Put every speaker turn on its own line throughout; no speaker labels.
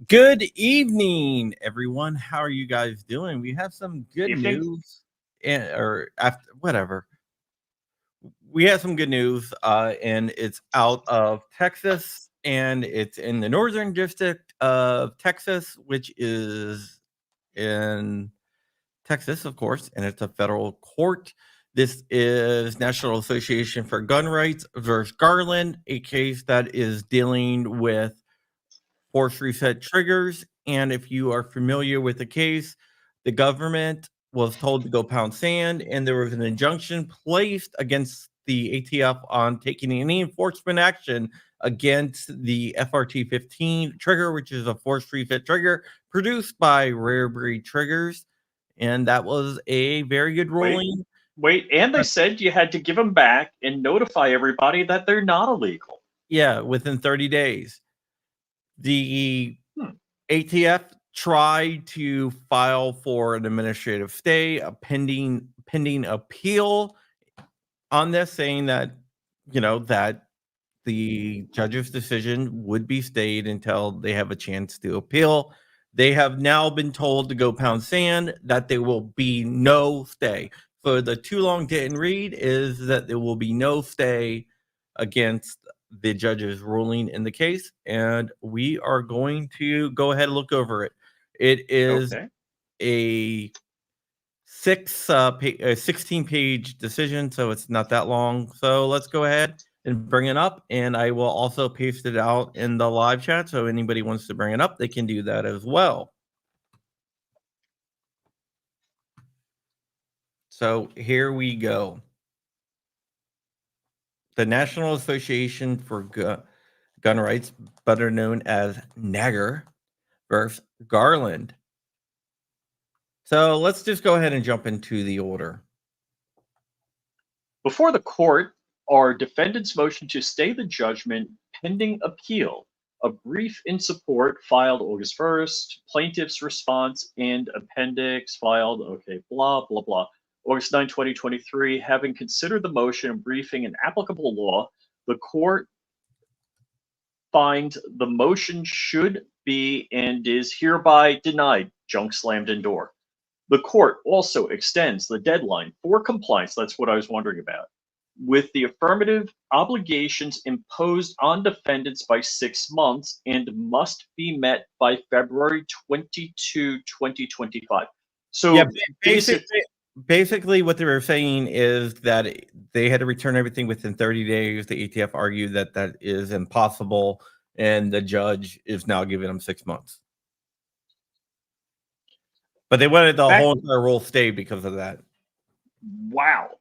Good evening, everyone. How are you guys doing? We have some good
Evening.
news, or after whatever. We have some good news, and it's out of Texas, and it's in the Northern District of Texas, which is in Texas, of course, and it's a federal court. This is National Association for Gun Rights versus Garland, a case that is dealing with force reset triggers. And if you are familiar with the case, the government was told to go pound sand, and there was an injunction placed against the ATF on taking any enforcement action against the FRT 15 trigger, which is a force reset trigger produced by Rare Breed Triggers. And that was a very good ruling.
Wait, and they said you had to give them back and notify everybody that they're not illegal.
Yeah, within 30 days. The ATF tried to file for an administrative stay, a pending appeal on this, saying that that the judge's decision would be stayed until they have a chance to appeal. They have now been told to go pound sand, that there will be no stay. So the too long didn't read is that there will be no stay against the judge's ruling in the case, and we are going to go ahead and look over it. It is a 16-page decision, so it's not that long. So let's go ahead and bring it up, and I will also paste it out in the live chat, so anybody wants to bring it up, they can do that as well. So here we go. The National Association for Gun Rights, better known as NAGR, versus Garland. So let's just go ahead and jump into the order.
Before the court are defendants' motion to stay the judgment pending appeal, a brief in support filed August 1st, plaintiff's response and appendix filed, blah, blah, blah, August 9, 2023. Having considered the motion and briefing and applicable law, the court finds the motion should be and is hereby denied. Junk slammed in door. The court also extends the deadline for compliance, that's what I was wondering about, with the affirmative obligations imposed on defendants by 6 months and must be met by February 22, 2025. So
yeah, basically what they were saying is that they had to return everything within 30 days. The ATF argued that that is impossible, and the judge is now giving them 6 months. But they wanted the whole entire rule stay because of that.
Wow.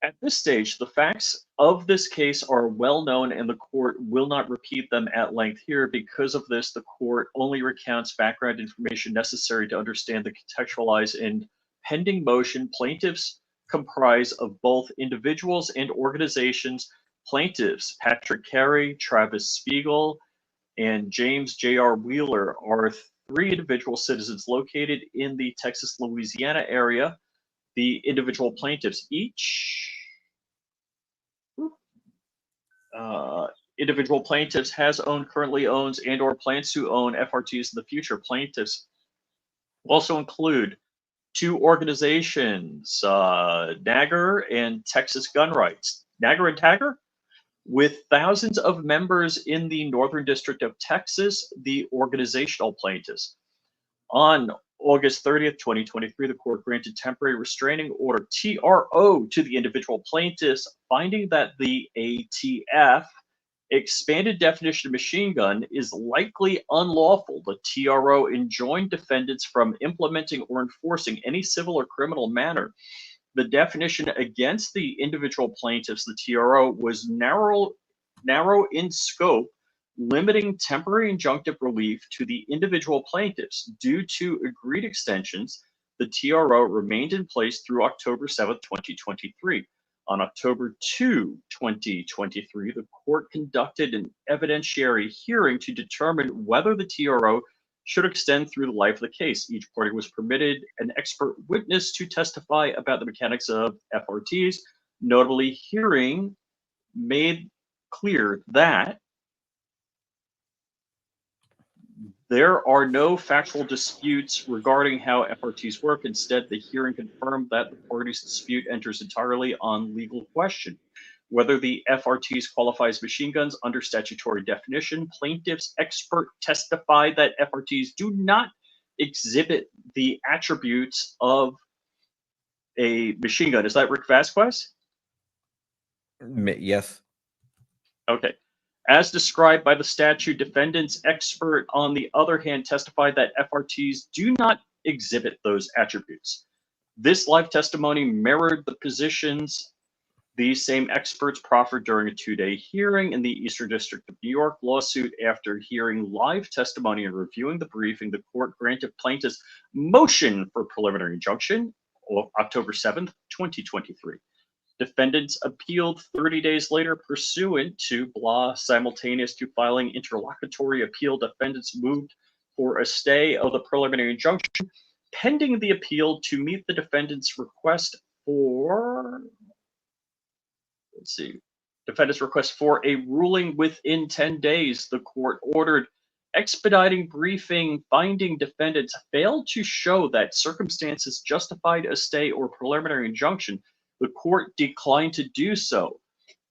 At this stage, the facts of this case are well known, and the court will not repeat them at length here. Because of this, the court only recounts background information necessary to understand the contextualized and pending motion. Plaintiffs comprise of both individuals and organizations. Plaintiffs Patrick Carey, Travis Spiegel, and James J.R. Wheeler are 3 individual citizens located in the Texas-Louisiana area. The individual plaintiffs individual plaintiffs has owned, currently owns, and or plans to own FRTs in the future. Plaintiffs also include two organizations, Nagger and Texas Gun Rights. Nagger and Tagger, with thousands of members in the Northern District of Texas, the organizational plaintiffs. On August 30th, 2023, the court granted temporary restraining order TRO to the individual plaintiffs, finding that the ATF expanded definition of machine gun is likely unlawful. The TRO enjoined defendants from implementing or enforcing any civil or criminal manner. The definition against the individual plaintiffs, the TRO, was narrow in scope, limiting temporary injunctive relief to the individual plaintiffs. Due to agreed extensions, the TRO remained in place through October 7th, 2023. On October 2, 2023, the court conducted an evidentiary hearing to determine whether the TRO should extend through the life of the case. Each party was permitted an expert witness to testify about the mechanics of FRTs. Notably, hearing made clear that there are no factual disputes regarding how FRTs work. Instead, the hearing confirmed that the parties' dispute enters entirely on legal question. Whether the FRTs qualify as machine guns under statutory definition, plaintiffs' expert testified that FRTs do not exhibit the attributes of a machine gun. Is that Rick Vasquez?
Yes.
Okay. As described by the statute, defendants' expert, on the other hand, testified that FRTs do not exhibit those attributes. This live testimony mirrored the positions these same experts proffered during a two-day hearing in the Eastern District of New York lawsuit. After hearing live testimony and reviewing the briefing, the court granted plaintiffs' motion for preliminary injunction on October 7th, 2023. Defendants appealed 30 days later pursuant to blah simultaneous to filing interlocutory appeal. Defendants moved for a stay of the preliminary injunction pending the appeal to meet the defendants' request for a ruling within 10 days. The court ordered expediting briefing, finding defendants failed to show that circumstances justified a stay or preliminary injunction. The court declined to do so.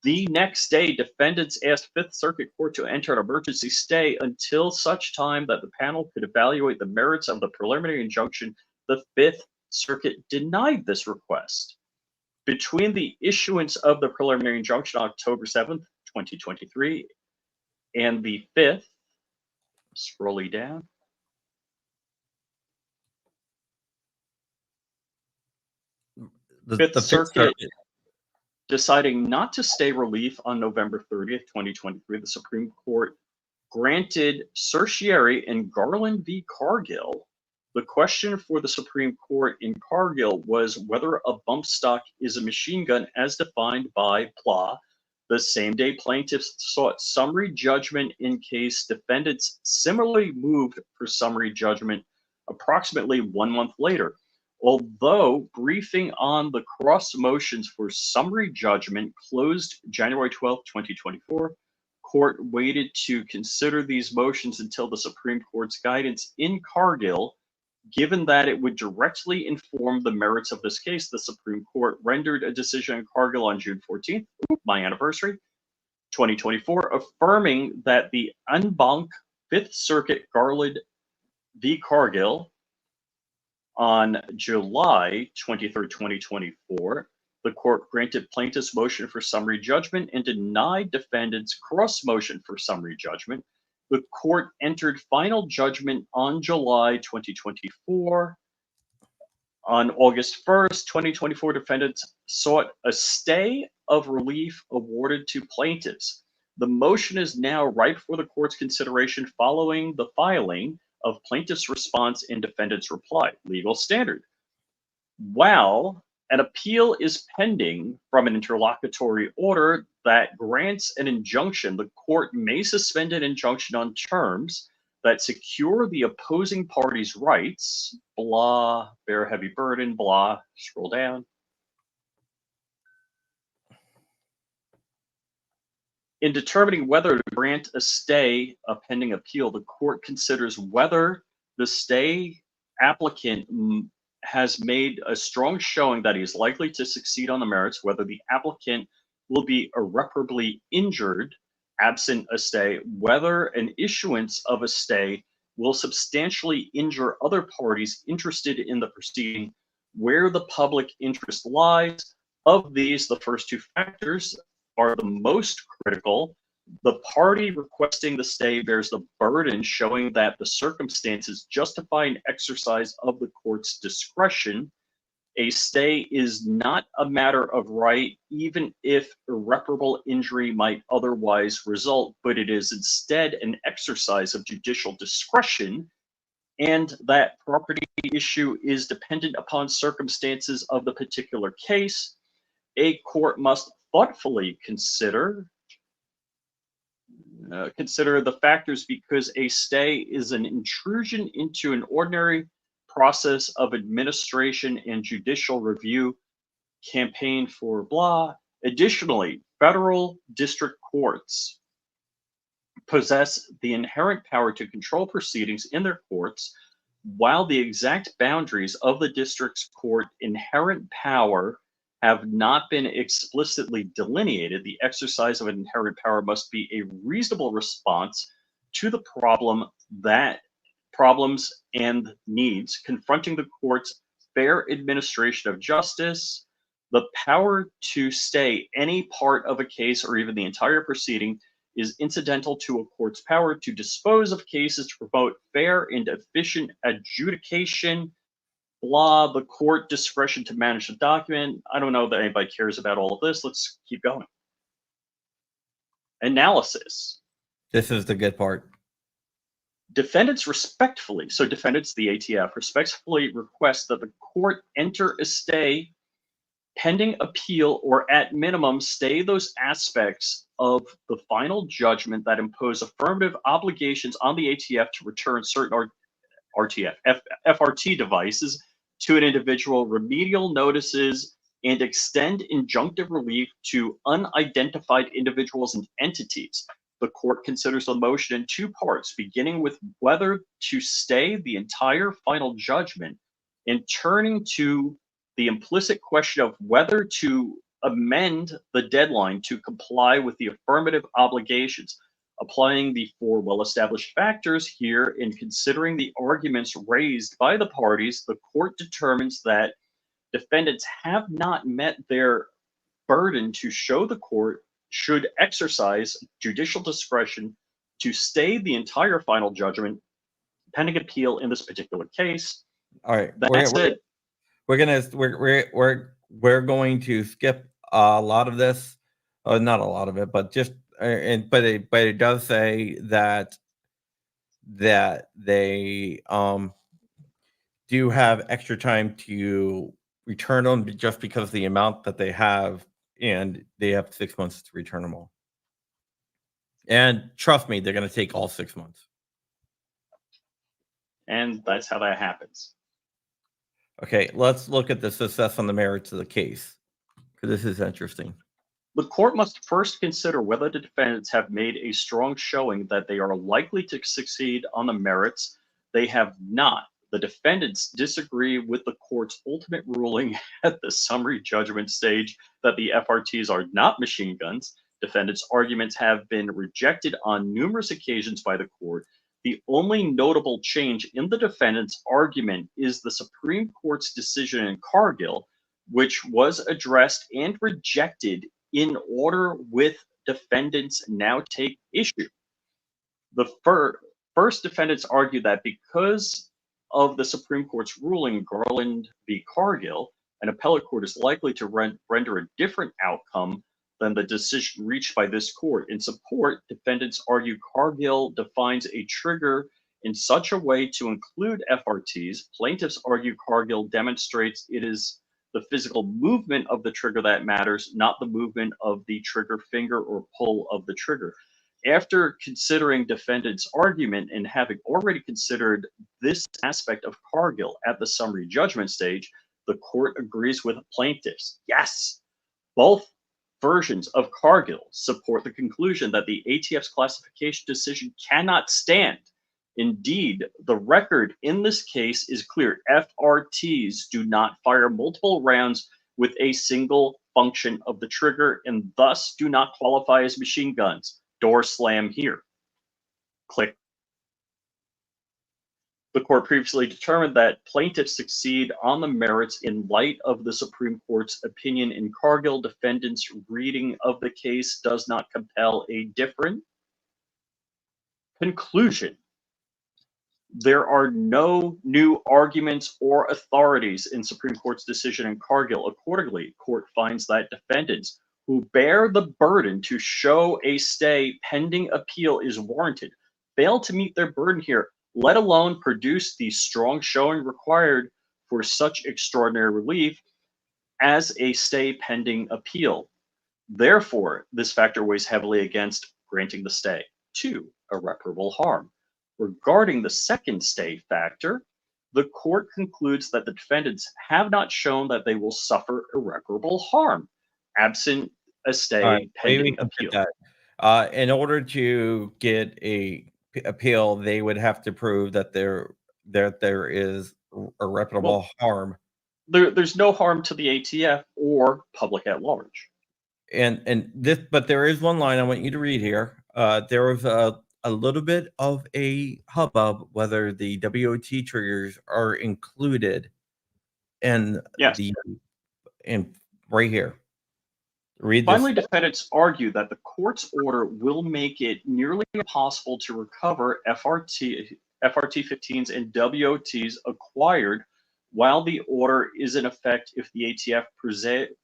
The next day, defendants asked Fifth Circuit Court to enter an emergency stay until such time that the panel could evaluate the merits of the preliminary injunction. The Fifth Circuit denied this request. Between the issuance of the preliminary injunction on October 7th, 2023, and the 5th, scrolling down,
The
Fifth
Fifth
Circuit
Circuit.
deciding not to stay relief on November 30th, 2023, the Supreme Court granted certiorari in Garland v. Cargill. The question for the Supreme Court in Cargill was whether a bump stock is a machine gun as defined by PLA. The same day plaintiffs sought summary judgment in case defendants similarly moved for summary judgment approximately 1 month later. Although briefing on the cross motions for summary judgment closed January 12, 2024, court waited to consider these motions until the Supreme Court's guidance in Cargill. Given that it would directly inform the merits of this case, the Supreme Court rendered a decision in Cargill on June 14th, my anniversary, 2024, affirming that the en banc Fifth Circuit Garland v. Cargill on July 23rd, 2024, the court granted plaintiffs' motion for summary judgment and denied defendants' cross motion for summary judgment. The court entered final judgment on July 2024. On August 1st, 2024, defendants sought a stay of relief awarded to plaintiffs. The motion is now ripe for the court's consideration following the filing of plaintiff's response and defendant's reply. Legal standard. While an appeal is pending from an interlocutory order that grants an injunction, the court may suspend an injunction on terms that secure the opposing party's rights, blah, bear a heavy burden, blah, scroll down. In determining whether to grant a stay of pending appeal, the court considers whether the stay applicant has made a strong showing that he is likely to succeed on the merits, whether the applicant will be irreparably injured absent a stay, whether an issuance of a stay will substantially injure other parties interested in the proceeding, where the public interest lies. Of these, the first two factors are the most critical. The party requesting the stay bears the burden showing that the circumstances justify an exercise of the court's discretion. A stay is not a matter of right, even if irreparable injury might otherwise result, but it is instead an exercise of judicial discretion, and that property issue is dependent upon circumstances of the particular case. A court must thoughtfully consider the factors, because a stay is an intrusion into an ordinary process of administration and judicial review, campaign for blah. Additionally, federal district courts possess the inherent power to control proceedings in their courts, while the exact boundaries of the district's court inherent power have not been explicitly delineated. The exercise of an inherent power must be a reasonable response to the problems and needs confronting the court's fair administration of justice. The power to stay any part of a case or even the entire proceeding is incidental to a court's power to dispose of cases to promote fair and efficient adjudication. Blah, the court discretion to manage the document. I don't know that anybody cares about all of this. Let's keep going. Analysis.
This is the good part.
Defendants respectfully, so defendants, the ATF, respectfully request that the court enter a stay pending appeal, or at minimum stay those aspects of the final judgment that impose affirmative obligations on the ATF to return certain FRT devices to an individual, remedial notices, and extend injunctive relief to unidentified individuals and entities. The court considers the motion in two parts, beginning with whether to stay the entire final judgment and turning to the implicit question of whether to amend the deadline to comply with the affirmative obligations. Applying the four well-established factors here and considering the arguments raised by the parties, the court determines that defendants have not met their burden to show the court should exercise judicial discretion to stay the entire final judgment pending appeal in this particular case.
All right,
That's it.
we're going to skip a lot of this, not a lot of it, but just but it does say that they do have extra time to return them just because of the amount that they have, and they have 6 months to return them all. And trust me, they're going to take all 6 months.
And that's how that happens.
Okay, let's look at the success on the merits of the case, because this is interesting.
The court must first consider whether the defendants have made a strong showing that they are likely to succeed on the merits. They have not. The defendants disagree with the court's ultimate ruling at the summary judgment stage that the FRTs are not machine guns. Defendants' arguments have been rejected on numerous occasions by the court. The only notable change in the defendant's argument is the Supreme Court's decision in Cargill, which was addressed and rejected in order with defendants now take issue. The first defendants argue that because of the Supreme Court's ruling, Garland v. Cargill, an appellate court is likely to render a different outcome than the decision reached by this court. In support, defendants argue Cargill defines a trigger in such a way to include FRTs. Plaintiffs argue Cargill demonstrates it is the physical movement of the trigger that matters, not the movement of the trigger finger or pull of the trigger. After considering defendants' argument and having already considered this aspect of Cargill at the summary judgment stage, the court agrees with plaintiffs. Yes, both versions of Cargill support the conclusion that the ATF's classification decision cannot stand Indeed, the record in this case is clear. FRTs do not fire multiple rounds with a single function of the trigger and thus do not qualify as machine guns. Door slam here. Click. The court previously determined that plaintiffs succeed on the merits in light of the Supreme Court's opinion in Cargill. Defendants' reading of the case does not compel a different conclusion. There are no new arguments or authorities in Supreme Court's decision in Cargill. Accordingly, court finds that defendants who bear the burden to show a stay pending appeal is warranted fail to meet their burden here, let alone produce the strong showing required for such extraordinary relief as a stay pending appeal. Therefore, this factor weighs heavily against granting the stay. 2. Irreparable harm. Regarding the second stay factor, the court concludes that the defendants have not shown that they will suffer irreparable harm, absent a
All
stay
right, maybe we
pending
can get
appeal.
that. In order to get a appeal, they would have to prove that there is
Well,
irreparable harm.
there's no harm to the ATF or public at large.
And this, but there is one line I want you to read here. There was a little bit of a hubbub whether the WOT triggers are included in
Yes.
in right here. Read
Finally,
this.
defendants argue that the court's order will make it nearly impossible to recover FRT 15s and WOTs acquired while the order is in effect if the ATF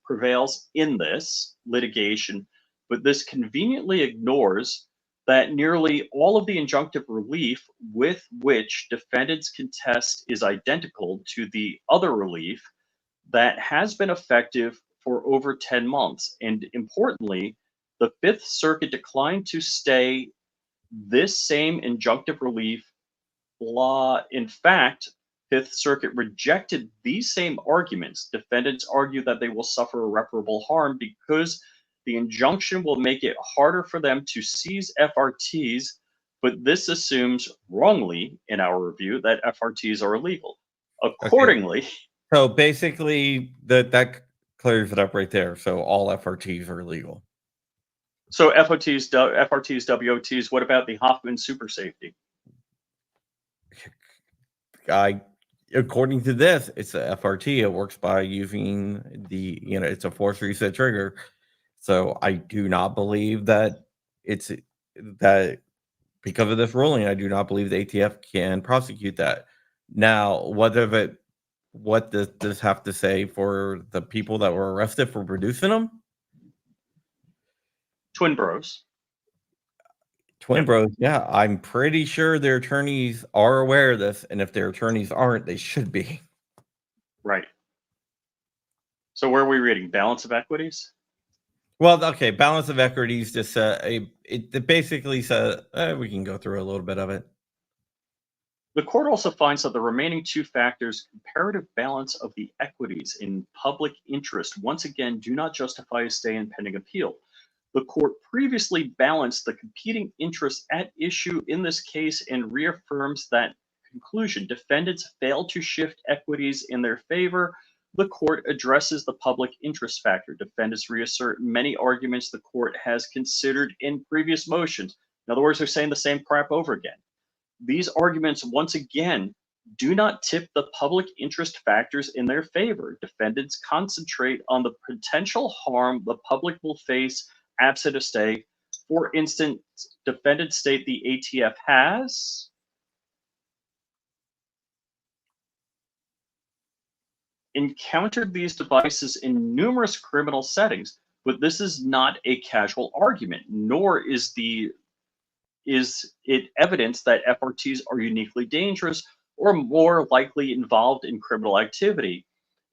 prevails in this litigation, but this conveniently ignores that nearly all of the injunctive relief with which defendants contest is identical to the other relief that has been effective for over 10 months. And importantly, the Fifth Circuit declined to stay this same injunctive relief law. In fact, Fifth Circuit rejected these same arguments. Defendants argue that they will suffer irreparable harm because the injunction will make it harder for them to seize FRTs, but this assumes wrongly, in our review, that FRTs are illegal. Accordingly,
So basically, that clears it up right there. So all FRTs are illegal.
so FRTs, WOTs, what about the Hoffman super safety?
According to this, it's a FRT. It works by using it's a force reset trigger. So I do not believe that it's that because of this ruling, I do not believe the ATF can prosecute that. Now, what does this have to say for the people that were arrested for producing them?
Twin Bros.
Twin Bros, yeah, I'm pretty sure their attorneys are aware of this, and if their attorneys aren't, they should be.
Right. So where are we reading? Balance of equities?
Well, okay, balance of equities just it basically says we can go through a little bit of it.
The court also finds that the remaining two factors, comparative balance of the equities in public interest, once again do not justify a stay in pending appeal. The court previously balanced the competing interests at issue in this case and reaffirms that conclusion. Defendants failed to shift equities in their favor. The court addresses the public interest factor. Defendants reassert many arguments the court has considered in previous motions. In other words, they're saying the same crap over again. These arguments, once again, do not tip the public interest factors in their favor. Defendants concentrate on the potential harm the public will face absent a stay. For instance, defendants state the ATF has encountered these devices in numerous criminal settings, but this is not a casual argument, nor is it evidence that FRTs are uniquely dangerous or more likely involved in criminal activity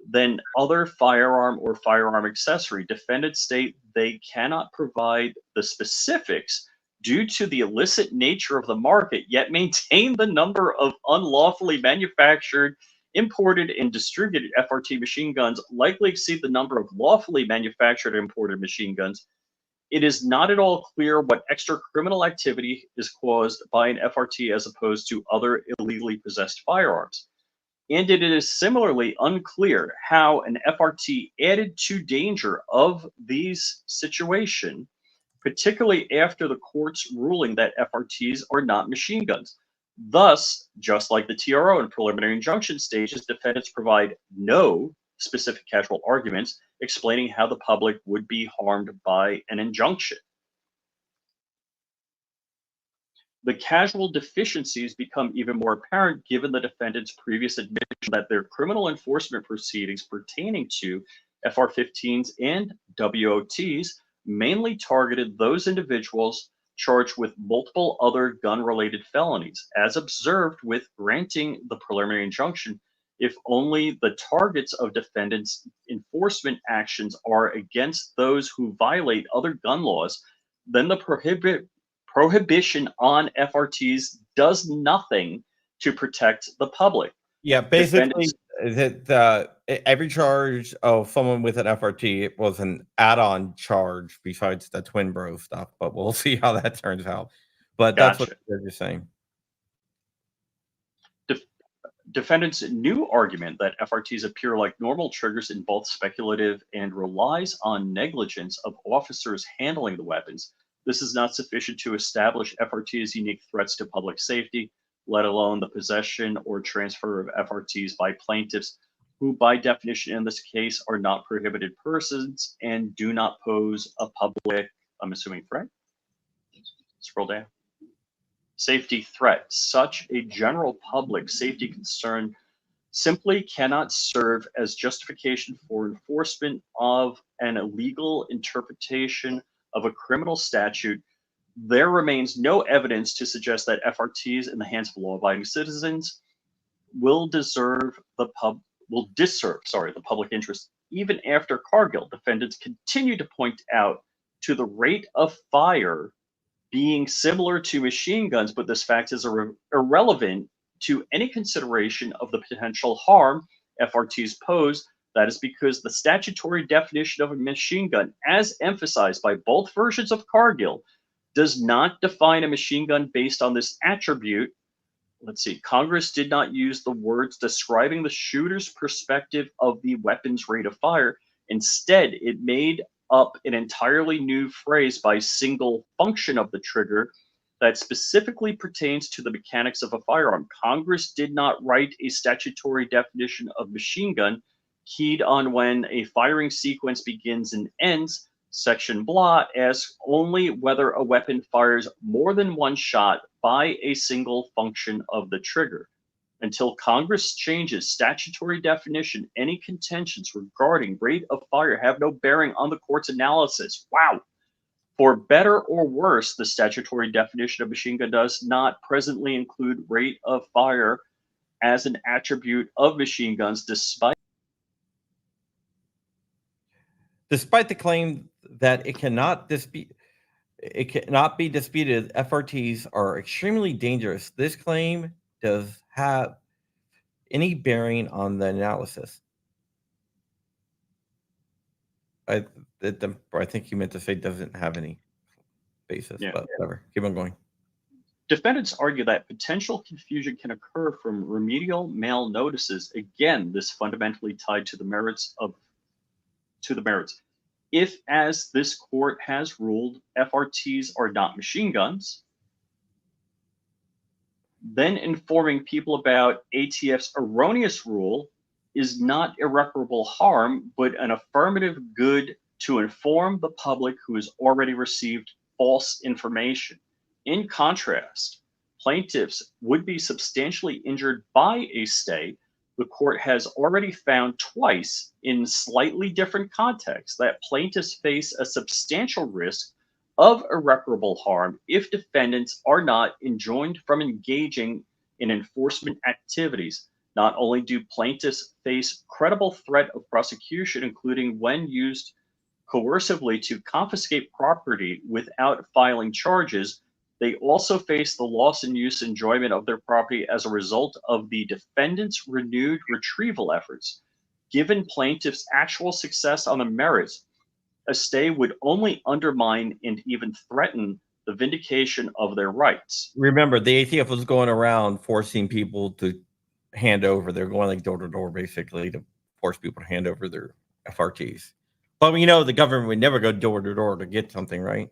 than other firearm or firearm accessory. Defendants state they cannot provide the specifics due to the illicit nature of the market, yet maintain the number of unlawfully manufactured, imported, and distributed FRT machine guns likely exceed the number of lawfully manufactured and imported machine guns. It is not at all clear what extra criminal activity is caused by an FRT as opposed to other illegally possessed firearms. And it is similarly unclear how an FRT added to danger of these situations, particularly after the court's ruling that FRTs are not machine guns. Thus, just like the TRO and preliminary injunction stages, defendants provide no specific casual arguments explaining how the public would be harmed by an injunction. The casual deficiencies become even more apparent given the defendant's previous admission that their criminal enforcement proceedings pertaining to FR-15s and WOTs mainly targeted those individuals charged with multiple other gun-related felonies, as observed with granting the preliminary injunction. If only the targets of defendants' enforcement actions are against those who violate other gun laws, then the prohibition on FRTs does nothing to protect the public.
Yeah,
Defendants,
basically, that every charge of someone with an FRT was an add-on charge besides the twin bro stuff, but we'll see how that turns out. But that's what
gotcha.
they're just saying.
Def- Defendants' new argument that FRTs appear like normal triggers in both speculative and relies on negligence of officers handling the weapons. This is not sufficient to establish FRTs unique threats to public safety, let alone the possession or transfer of FRTs by plaintiffs, who by definition in this case are not prohibited persons and do not pose a public, I'm assuming, threat. Scroll down. Safety threat. Such a general public safety concern simply cannot serve as justification for enforcement of an illegal interpretation of a criminal statute. There remains no evidence to suggest that FRTs in the hands of law-abiding citizens will disserve the public interest. Even after Cargill, defendants continue to point out to the rate of fire being similar to machine guns, but this fact is irrelevant to any consideration of the potential harm FRTs pose. That is because the statutory definition of a machine gun, as emphasized by both versions of Cargill, does not define a machine gun based on this attribute. Let's see, Congress did not use the words describing the shooter's perspective of the weapon's rate of fire. Instead, it made up an entirely new phrase by single function of the trigger that specifically pertains to the mechanics of a firearm. Congress did not write a statutory definition of machine gun keyed on when a firing sequence begins and ends. Section blah asks only whether a weapon fires more than one shot by a single function of the trigger. Until Congress changes statutory definition, any contentions regarding rate of fire have no bearing on the court's analysis. Wow. For better or worse, the statutory definition of machine gun does not presently include rate of fire as an attribute of machine guns, despite
Despite the claim that it cannot be disputed, FRTs are extremely dangerous. This claim does have any bearing on the analysis. I think you meant to say doesn't have any basis, but whatever. Keep on going.
Defendants argue that potential confusion can occur from remedial mail notices. Again, this fundamentally tied to the merits. If, as this court has ruled, FRTs are not machine guns, then informing people about ATF's erroneous rule is not irreparable harm, but an affirmative good to inform the public who has already received false information. In contrast, plaintiffs would be substantially injured by a stay. The court has already found twice in slightly different contexts that plaintiffs face a substantial risk of irreparable harm if defendants are not enjoined from engaging in enforcement activities. Not only do plaintiffs face credible threat of prosecution, including when used coercively to confiscate property without filing charges, they also face the loss and use enjoyment of their property as a result of the defendant's renewed retrieval efforts. Given plaintiffs' actual success on the merits, a stay would only undermine and even threaten the vindication of their rights.
Remember, the ATF was going around forcing people to hand over. They're going like door to door, basically, to force people to hand over their FRTs. But the government would never go door to door to get something, right?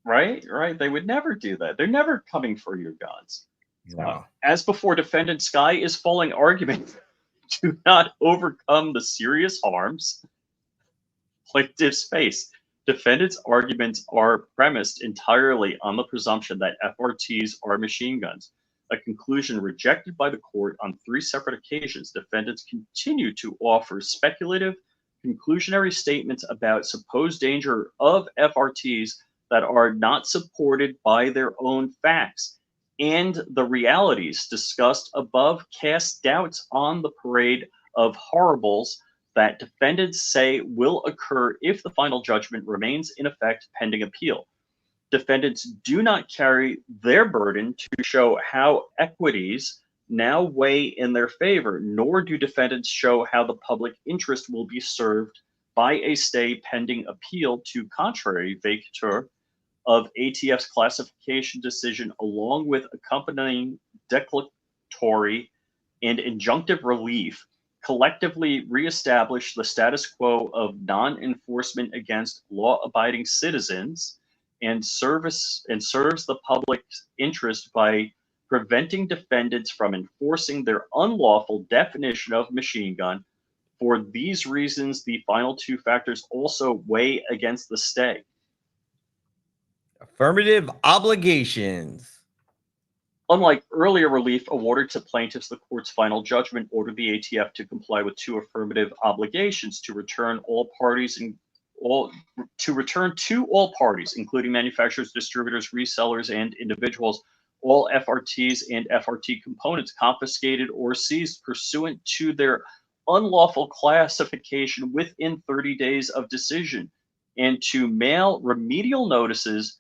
Right. They would never do that. They're never coming for your guns.
No.
As before, defendant Sky is falling argument do not overcome the serious harms plaintiffs face. Defendants' arguments are premised entirely on the presumption that FRTs are machine guns, a conclusion rejected by the court on 3 separate occasions. Defendants continue to offer speculative, conclusionary statements about supposed danger of FRTs that are not supported by their own facts. And the realities discussed above cast doubts on the parade of horribles that defendants say will occur if the final judgment remains in effect pending appeal. Defendants do not carry their burden to show how equities now weigh in their favor, nor do defendants show how the public interest will be served by a stay pending appeal to contrary vacatur of ATF's classification decision, along with accompanying declaratory and injunctive relief, collectively reestablish the status quo of non-enforcement against law-abiding citizens and serves the public's interest by preventing defendants from enforcing their unlawful definition of machine gun. For these reasons, the final 2 factors also weigh against the stay.
Affirmative obligations.
Unlike earlier relief awarded to plaintiffs, the court's final judgment ordered the ATF to comply with 2 affirmative obligations to return to all parties, including manufacturers, distributors, resellers, and individuals, all FRTs and FRT components confiscated or seized pursuant to their unlawful classification within 30 days of decision, and to mail remedial notices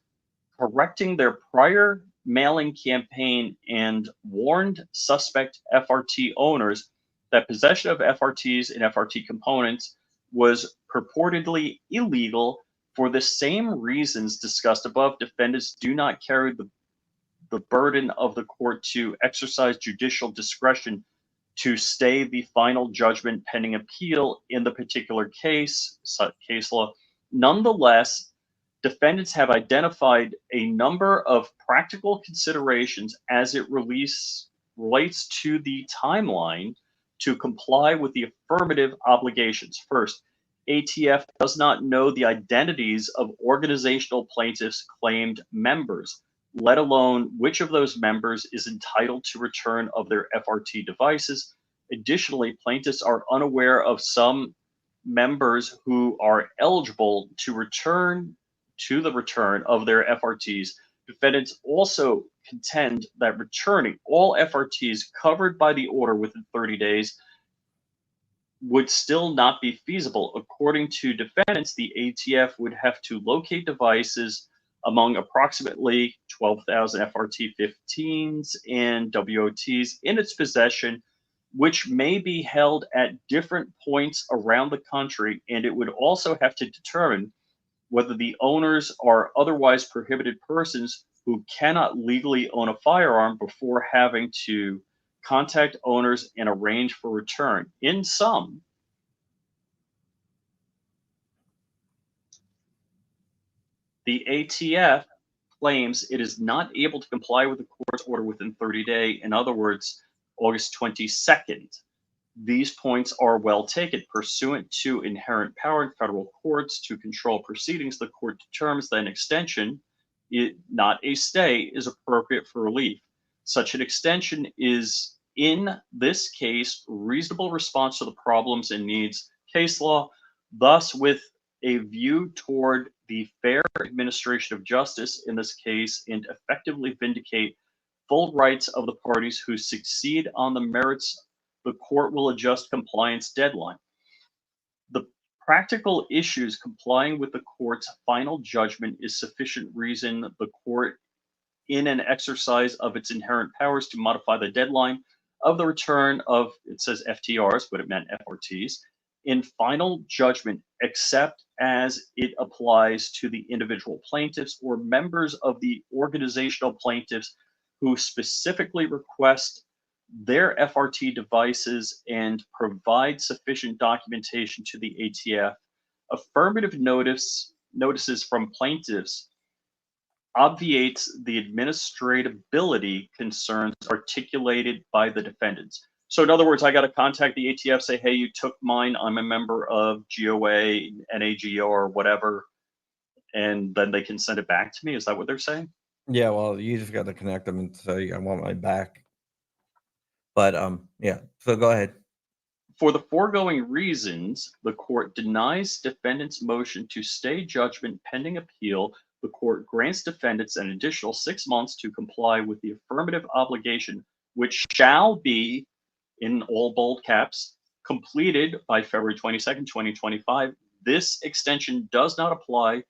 correcting their prior mailing campaign, and warned suspect FRT owners that possession of FRTs and FRT components was purportedly illegal. For the same reasons discussed above, defendants do not carry the burden of the court to exercise judicial discretion to stay the final judgment pending appeal in the particular case law. Nonetheless, defendants have identified a number of practical considerations as it relates to the timeline to comply with the affirmative obligations. First, ATF does not know the identities of organizational plaintiffs' claimed members, let alone which of those members is entitled to return of their FRT devices. Additionally, plaintiffs are unaware of some members who are eligible to the return of their FRTs. Defendants also contend that returning all FRTs covered by the order within 30 days would still not be feasible. According to defendants, the ATF would have to locate devices among approximately 12,000 FRT-15s and WOTs in its possession, which may be held at different points around the country, and it would also have to determine whether the owners are otherwise prohibited persons who cannot legally own a firearm before having to contact owners and arrange for return. In sum, the ATF claims it is not able to comply with the court's order within 30 days, in other words, August 22nd. These points are well taken. Pursuant to inherent power in federal courts to control proceedings, the court determines that an extension, not a stay, is appropriate for relief. Such an extension is, in this case, reasonable response to the problems and needs case law, thus with a view toward the fair administration of justice in this case and effectively vindicate full rights of the parties who succeed on the merits. The court will adjust compliance deadline. The practical issues complying with the court's final judgment is sufficient reason the court, in an exercise of its inherent powers to modify the deadline of the return of, it says FTRs, but it meant FRTs, in final judgment, except as it applies to the individual plaintiffs or members of the organizational plaintiffs who specifically request their FRT devices and provide sufficient documentation to the ATF. Affirmative notices from plaintiffs obviates the administratability concerns articulated by the defendants. So in other words, I got to contact the ATF, say, hey, you took mine. I'm a member of GOA, NAGO, or whatever, and then they can send it back to me. Is that what they're saying?
Yeah, well, you just got to connect them and say, I want my back. But yeah, so go ahead.
For the foregoing reasons, the court denies defendants' motion to stay judgment pending appeal. The court grants defendants an additional 6 months to comply with the affirmative obligation, which shall be, in all bold caps, completed by February 22nd, 2025. This extension does not apply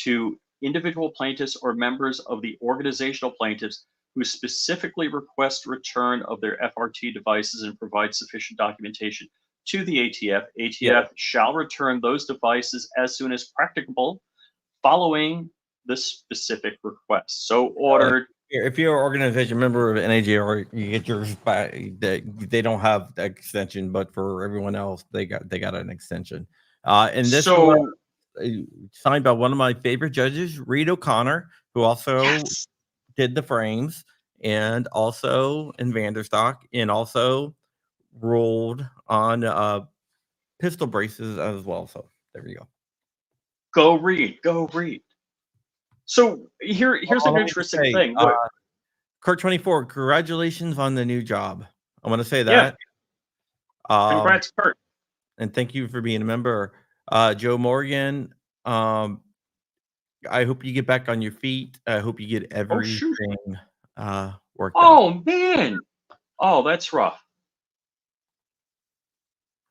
to individual plaintiffs or members of the organizational plaintiffs who specifically request return of their FRT devices and provide sufficient documentation to the ATF. ATF shall return those devices as soon as practicable following the specific request. So ordered.
If you're an organization member of NAGR, you get yours back. They don't have the extension, but for everyone else, they got an extension. And this was signed by one of my favorite judges, Reed O'Connor, who also did the frames and also in Vanderstock and also ruled on pistol braces as well. So there you go.
Go Reed. Go Reed. So here's an interesting thing.
Kurt 24, congratulations on the new job. I want to say that.
Yeah. Congrats, Kurt.
And thank you for being a member. Joe Morgan, I hope you get back on your feet. I hope you get everything worked out.
Oh, man. Oh, that's rough.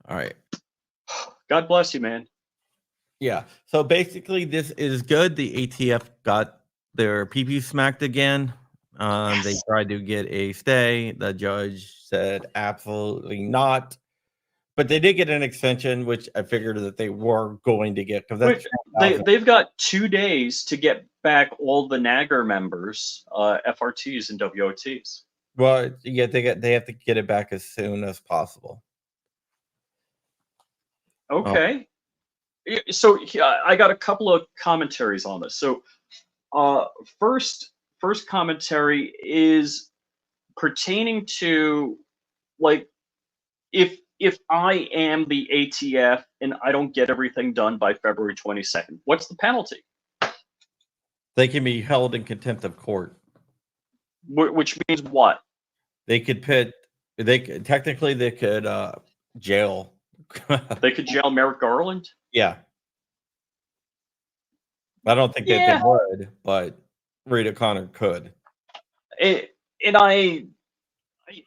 All right.
God bless you, man.
Yeah. So basically, this is good. The ATF got their PP smacked again. They tried to get a stay. The judge said absolutely not. But they did get an extension, which I figured that they were going to get. Because
they've got 2 days to get back all the NAGR members, FRTs and WOTs.
Well, yeah, they have to get it back as soon as possible.
Okay. So I got a couple of commentaries on this. So first commentary is pertaining to, like, if I am the ATF and I don't get everything done by February 22nd, what's the penalty?
They can be held in contempt of court.
Which means what?
They could technically they could jail.
They could jail Merrick Garland?
Yeah. I don't think that they would, but Reed O'Connor could.
And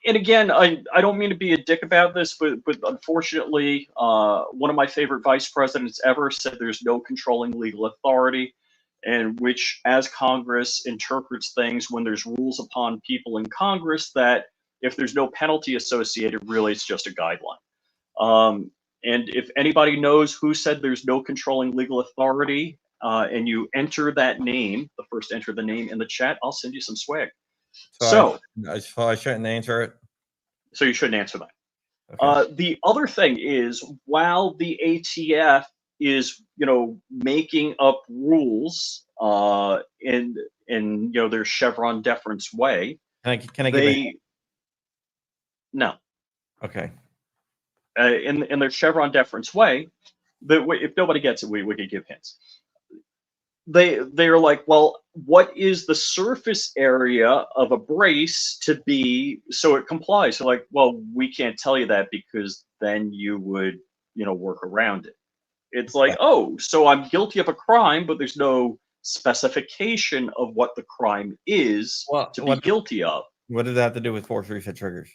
again, I don't mean to be a dick about this, but unfortunately, one of my favorite vice presidents ever said there's no controlling legal authority, and which, as Congress interprets things, when there's rules upon people in Congress, that if there's no penalty associated, really it's just a guideline. And if anybody knows who said there's no controlling legal authority, and you enter that name, enter the name in the chat, I'll send you some swag. So
I shouldn't answer it.
So you shouldn't answer that.
Okay.
The other thing is, while the ATF is, making up rules in their Chevron deference way,
can I get
no.
Okay.
In their Chevron deference way, if nobody gets it, we could give hints. They're like, well, what is the surface area of a brace to be so it complies? So like, well, we can't tell you that because then you would, work around it. It's like, oh, so I'm guilty of a crime, but there's no specification of what the crime is to be guilty of.
What does that have to do with force reset triggers?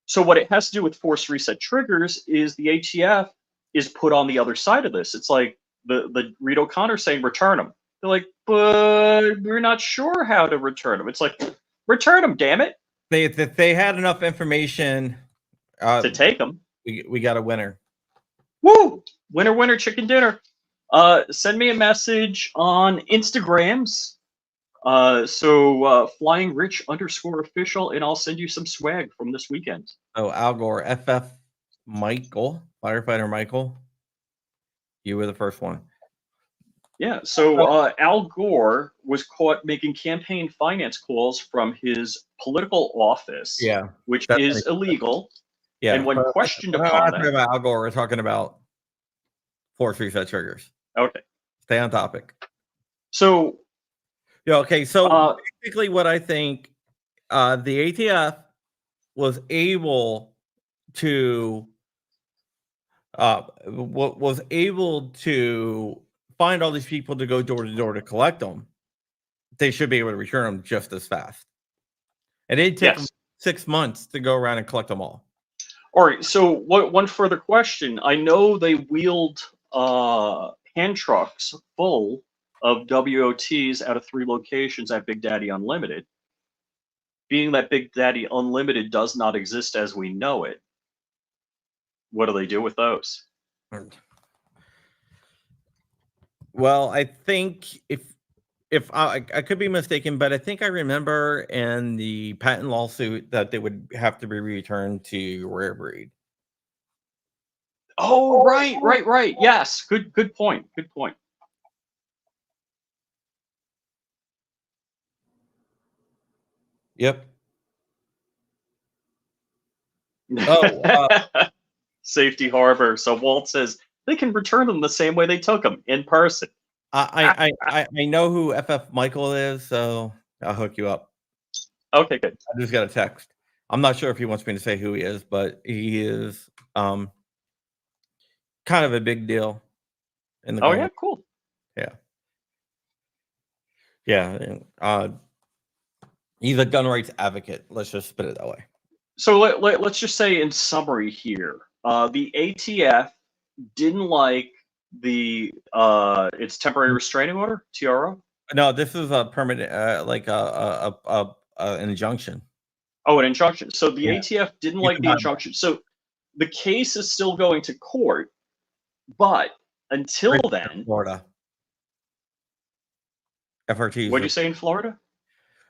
So what it has to do with force reset triggers is the ATF is put on the other side of this. It's like, the Reed O'Connor saying return them. They're like, but we're not sure how to return them. It's like, return them, damn it.
If they had enough information
to take them,
we got a winner.
Woo! Winner, winner, chicken dinner. Send me a message on Instagrams. Flying Rich _official, and I'll send you some swag from this weekend.
Oh, Al Gore, FF Michael, firefighter Michael. You were the first one.
Yeah, Al Gore was caught making campaign finance calls from his political office,
Yeah,
which
that's
is illegal.
yeah.
And when
But
questioned
we're not
upon
talking
that,
about Al Gore. We're talking about force reset triggers.
okay,
Stay on topic.
so
Yeah. Okay. So
uh,
basically, what I think, the ATF was able to, was able to find all these people to go door to door to collect them. They should be able to return them just as fast. And it took them
yes.
6 months to go around and collect them all.
All right. So one further question. I know they wheeled hand trucks full of WOTs out of 3 locations at Big Daddy Unlimited. Being that Big Daddy Unlimited does not exist as we know it, what do they do with those?
Well, I think if I could be mistaken, but I think I remember in the patent lawsuit that they would have to be returned to rare breed.
Oh, right. Yes, good point. Good point.
Yep. Oh,
Safety Harbor. So Walt says they can return them the same way they took them, in person.
I know who FF Michael is, so I'll hook you up.
Okay, good.
I just got a text. I'm not sure if he wants me to say who he is, but he is kind of a big deal in the
Oh
gun.
yeah, cool.
Yeah. Yeah. And, he's a gun rights advocate. Let's just put it that way.
So let's just say in summary here, the ATF didn't like the its temporary restraining order, TRO.
No, this is a permanent, like an injunction.
Oh, an injunction. So the
Yeah.
ATF didn't
You
like
can
the
buy them
injunction. So the case is still going to court, but until
in
then,
Florida. FRTs
what do you
are.
say in Florida?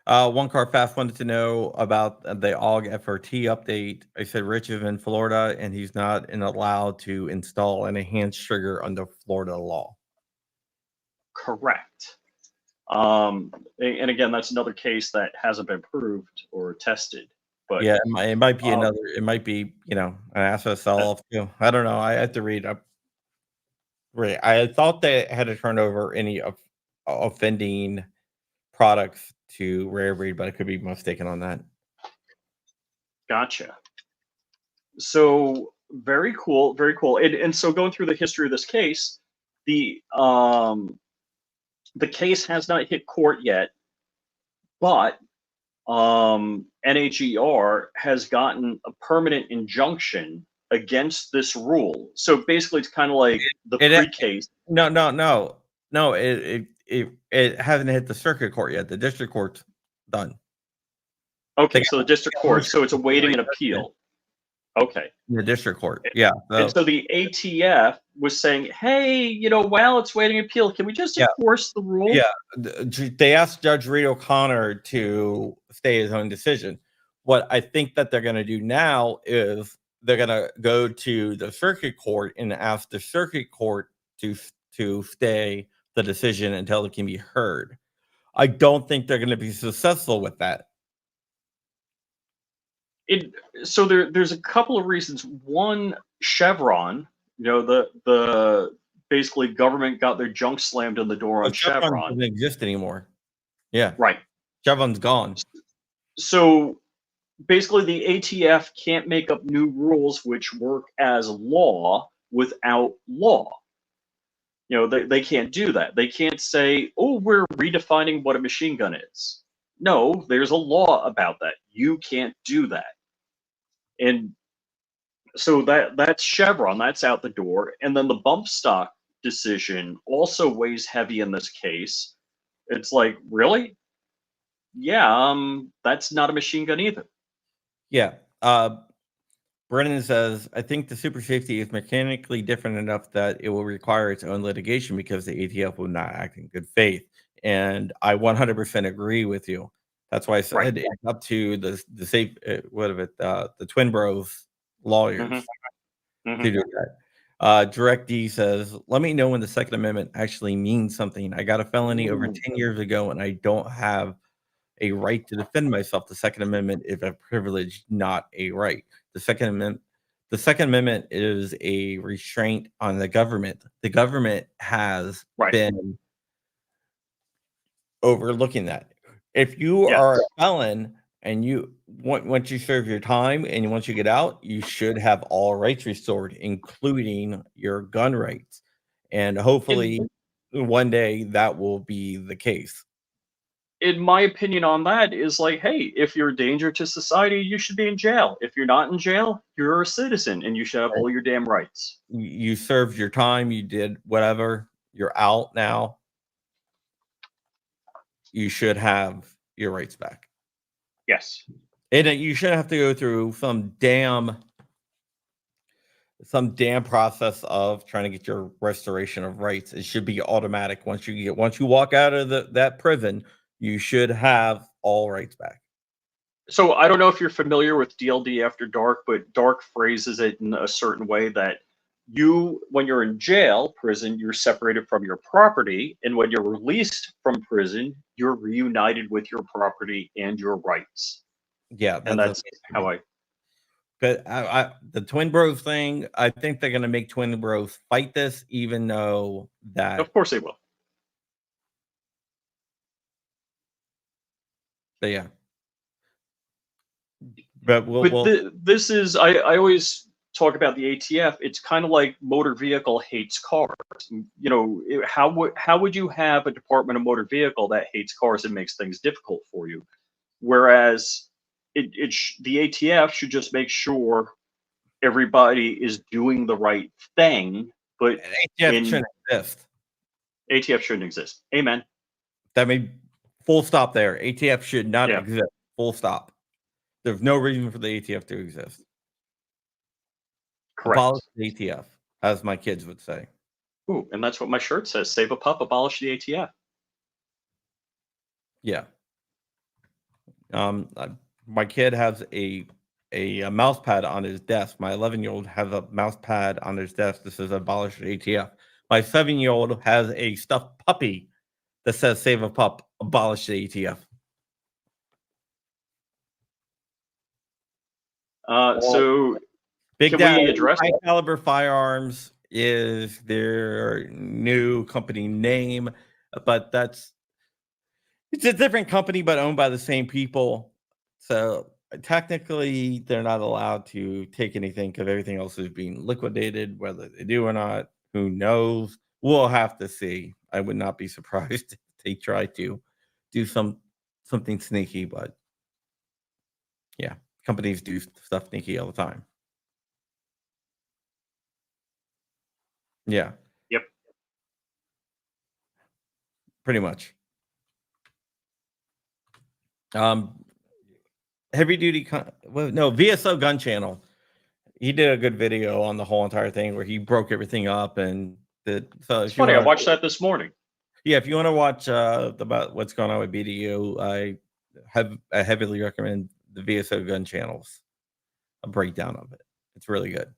One car fast wanted to know about the AUG FRT update. I said Rich is in Florida and he's not allowed to install an enhanced trigger under Florida law.
Correct. And again, that's another case that hasn't been proved or tested. But
Yeah, it might be
um,
another. It might be an asset sell off too. I don't know. I have to read up. Right. I thought they had to turn over any offending products to Rare Breed, but I could be mistaken on that.
gotcha. So very cool, very cool. And so going through the history of this case, the um, the case has not hit court yet, but NAGR has gotten a permanent injunction against this rule. So basically, it's kind of like the
It
pre-case.
no. It hasn't hit the circuit court yet. The district court's done. They
Okay,
got
so the district court.
motion
So it's
for
awaiting
summary
an
judgment
appeal. Okay.
in the district court. Yeah.
And
So
so the ATF was saying, hey, while it's waiting appeal, can we just
yeah,
enforce the rule?
yeah. They asked Judge Reed O'Connor to stay his own decision. What I think that they're going to do now is they're going to go to the circuit court and ask the circuit court to stay the decision until it can be heard. I don't think they're going to be successful with that.
So there's a couple of reasons. One, Chevron, the basically government got their junk slammed in the door
Well,
on
Chevron
Chevron.
doesn't exist anymore. Yeah,
Right.
Chevron's gone.
So basically the ATF can't make up new rules which work as law without law. They can't do that. They can't say, oh, we're redefining what a machine gun is. No, there's a law about that. You can't do that. And so that's Chevron, that's out the door. And then the bump stock decision also weighs heavy in this case. It's like, really? Yeah, that's not a machine gun either.
Yeah. Brennan says, I think the super safety is mechanically different enough that it will require its own litigation because the ATF will not act in good faith. And I 100% agree with you. That's why I
Right.
said it's up to the safe, the Twin Bros
Hmm.
lawyers
Hmm.
to do that. Direct D says, let me know when the Second Amendment actually means something. I got a felony over
Ooh.
10 years ago and I don't have a right to defend myself. The Second Amendment is a privilege, not a right. The Second Amendment is a restraint on the government. The government has
Right.
been overlooking that. If you
Yeah.
are a felon and once you serve your time and once you get out, you should have all rights restored, including your gun rights. And hopefully
In
one day that will be the case.
in my opinion on that is like, hey, if you're a danger to society, you should be in jail. If you're not in jail, you're a citizen and you should have all your damn rights.
You served your time, you did whatever, you're out now, you should have your rights back.
Yes.
And you shouldn't have to go through some damn process of trying to get your restoration of rights. It should be automatic. Once you walk out of that prison, you should have all rights back.
So I don't know if you're familiar with DLD After Dark, but Dark phrases it in a certain way that when you're in jail, prison, you're separated from your property, and when you're released from prison, you're reunited with your property and your rights.
Yeah,
And
that's
that's how
amazing.
I,
But the Twin Bros thing, I think they're gonna make Twin Bros fight this, even though
of
that.
course, they will.
But yeah, but
But
we'll
this is, I always talk about the ATF. It's kind of like motor vehicle hates cars. How would you have a Department of Motor Vehicle that hates cars and makes things difficult for you? Whereas the ATF should just make sure everybody is doing the right thing, but
ATF
in
shouldn't exist.
ATF shouldn't exist. Amen.
That may full stop there. ATF should not
Yeah,
exist. Full stop. There's no reason for the ATF to exist. Abolish
correct.
the ATF, as my kids would say.
Ooh, and that's what my shirt says: "Save a pup, abolish the ATF."
Yeah. My kid has a mouse pad on his desk. My 11-year-old has a mouse pad on his desk that says abolish the ATF. My 7-year-old has a stuffed puppy that says save a pup, abolish the ATF. Well,
So
Big
can we
Daddy
address?
High Caliber Firearms is their new company name, but it's a different company, but owned by the same people. So technically, they're not allowed to take anything because everything else is being liquidated. Whether they do or not, who knows? We'll have to see. I would not be surprised if they try to do something sneaky, but yeah, companies do stuff sneaky all the time. Yeah,
Yep.
pretty much. Um, heavy duty. No, VSO Gun Channel. He did a good video on the whole entire thing where he broke everything up and did. So
It's
if you
funny. I
want
watched
to,
that this morning.
yeah, if you want to watch about what's going on with BDU, I heavily recommend the VSO Gun Channels, a breakdown of it. It's really good.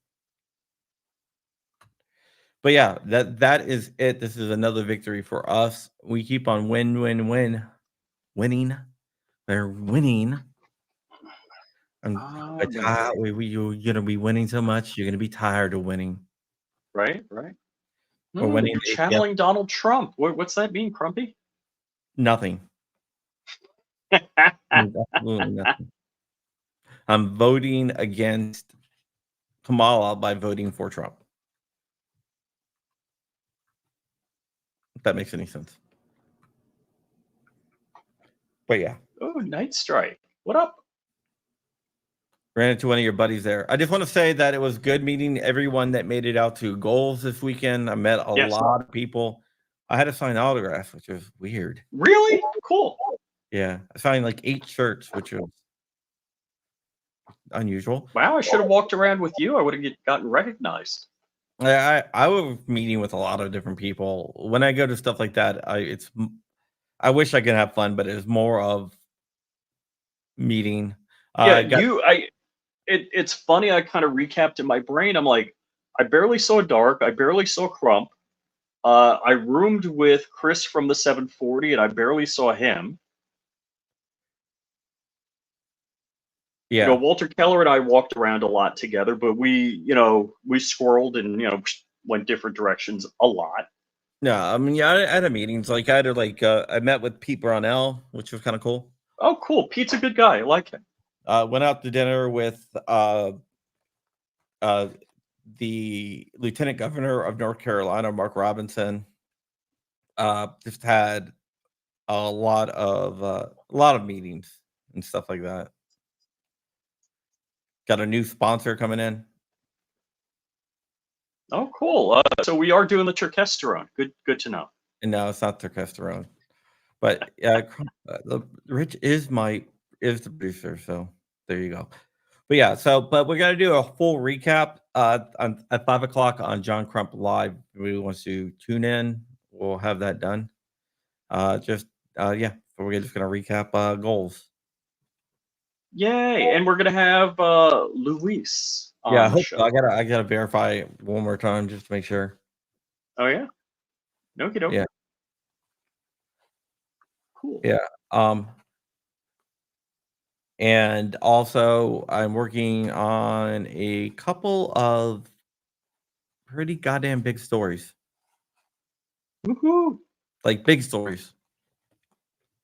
But yeah, that is it. This is another victory for us. We keep on winning. They're winning. And
Oh no.
you're gonna be winning so much, you're gonna be tired of winning.
Right. Right.
Or winning
You're
the ATF.
channeling Donald Trump. What's that mean, Crumpy?
Nothing. Absolutely nothing. I'm voting against Kamala by voting for Trump. If that makes any sense. But yeah,
Oh, Night Strike. What up?
ran into one of your buddies there. I just want to say that it was good meeting everyone that made it out to goals this weekend. I met a
Yes.
lot of people. I had to sign autographs, which was weird.
Really? Cool.
Yeah, I signed like 8 shirts, which was unusual.
Wow, I should have walked around with you. I would have gotten recognized.
I was meeting with a lot of different people. When I go to stuff like that, I wish I could have fun, but it's more of meeting.
Yeah,
Got
it's funny. I kind of recapped in my brain. I'm like, I barely saw Dark. I barely saw Crump. I roomed with Chris from the 740, and I barely saw him.
yeah.
Walter Keller and I walked around a lot together, but we squirreled and went different directions a lot.
No, I mean, yeah, I had meetings. Like I met with Pete Brownell, which was kind of cool.
Oh, cool. Pete's a good guy. I like him.
Went out to dinner with uh, the Lieutenant Governor of North Carolina, Mark Robinson. Just had a lot of meetings and stuff like that. Got a new sponsor coming in.
Oh, cool. So we are doing the Turkesterone. Good to know.
And no, it's not testosterone, but Rich is the producer, so there you go. But yeah, but we're gonna do a full recap at 5 o'clock on John Crump Live. If we wants to tune in, we'll have that done. Yeah, so we're just gonna recap goals.
Yay! And we're gonna have Luis
Yeah, I
on the
hope so.
show.
I gotta verify it one more time just to make sure.
Oh yeah. Okie doke.
Yeah,
Cool.
yeah. And also I'm working on a couple of pretty goddamn big stories.
Woohoo!
Like big stories.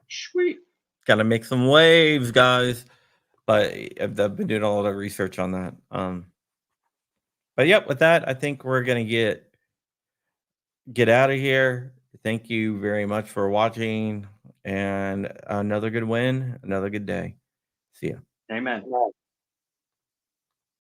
Sweet.
Gotta make some waves, guys. But I've been doing a lot of research on that. But yep, with that, I think we're gonna get out of here. Thank you very much for watching, and another good win, another good day. See ya.
Amen.